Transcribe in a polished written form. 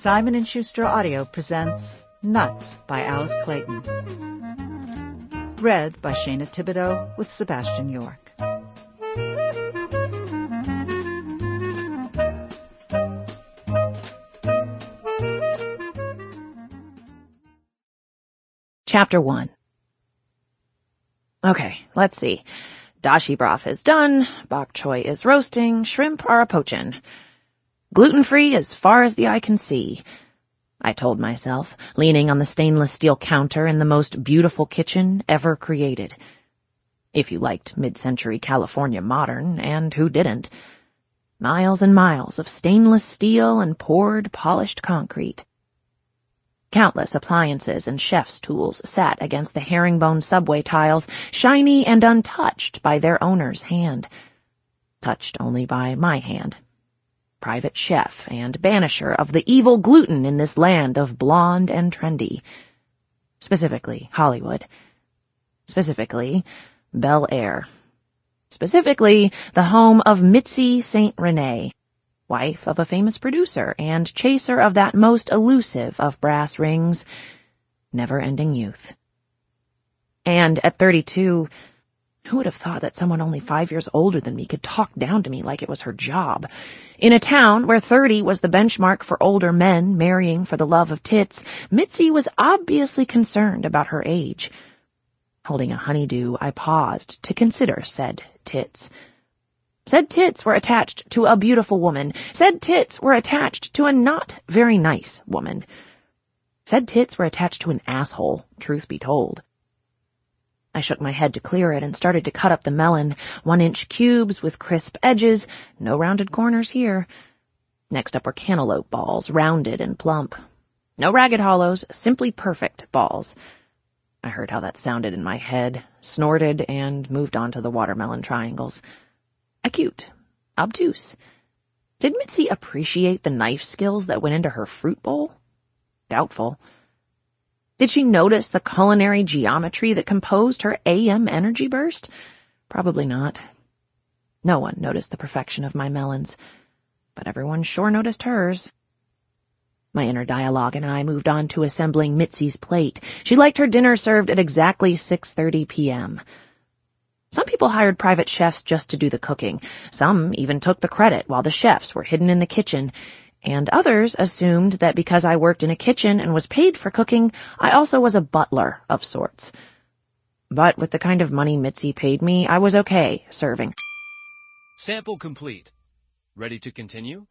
Simon & Schuster Audio presents Nuts by Alice Clayton. Read by Shayna Thibodeaux with Sebastian York. Chapter 1. Okay, let's see. Dashi broth is done, bok choy is roasting, shrimp are a-poachin'. Gluten-free as far as the eye can see, I told myself, leaning on the stainless steel counter in the most beautiful kitchen ever created. If you liked mid-century California modern, and who didn't? Miles and miles of stainless steel and poured, polished concrete. Countless appliances and chef's tools sat against the herringbone subway tiles, shiny and untouched by their owner's hand. Touched only by my hand. Private chef and banisher of the evil gluten in this land of blonde and trendy. Specifically, Hollywood. Specifically, Bel Air. Specifically, the home of Mitzi St. Rene, wife of a famous producer and chaser of that most elusive of brass rings, never-ending youth. And at 32, who would have thought that someone only 5 years older than me could talk down to me like it was her job? In a town where 30 was the benchmark for older men marrying for the love of tits, Mitzi was obviously concerned about her age. Holding a honeydew, I paused to consider said tits. Said tits were attached to a beautiful woman. Said tits were attached to a not very nice woman. Said tits were attached to an asshole, truth be told. I shook my head to clear it and started to cut up the melon, 1-inch cubes with crisp edges, no rounded corners here. Next up were cantaloupe balls, rounded and plump. No ragged hollows, simply perfect balls. I heard how that sounded in my head, snorted, and moved on to the watermelon triangles. Acute. Obtuse. Did Mitzi appreciate the knife skills that went into her fruit bowl? Doubtful. Did she notice the culinary geometry that composed her AM energy burst? Probably not. No one noticed the perfection of my melons, but everyone sure noticed hers. My inner dialogue and I moved on to assembling Mitzi's plate. She liked her dinner served at exactly 6:30 p.m. Some people hired private chefs just to do the cooking. Some even took the credit while the chefs were hidden in the kitchen, and others assumed that because I worked in a kitchen and was paid for cooking, I also was a butler of sorts. But with the kind of money Mitzi paid me, I was okay serving. Sample complete. Ready to continue?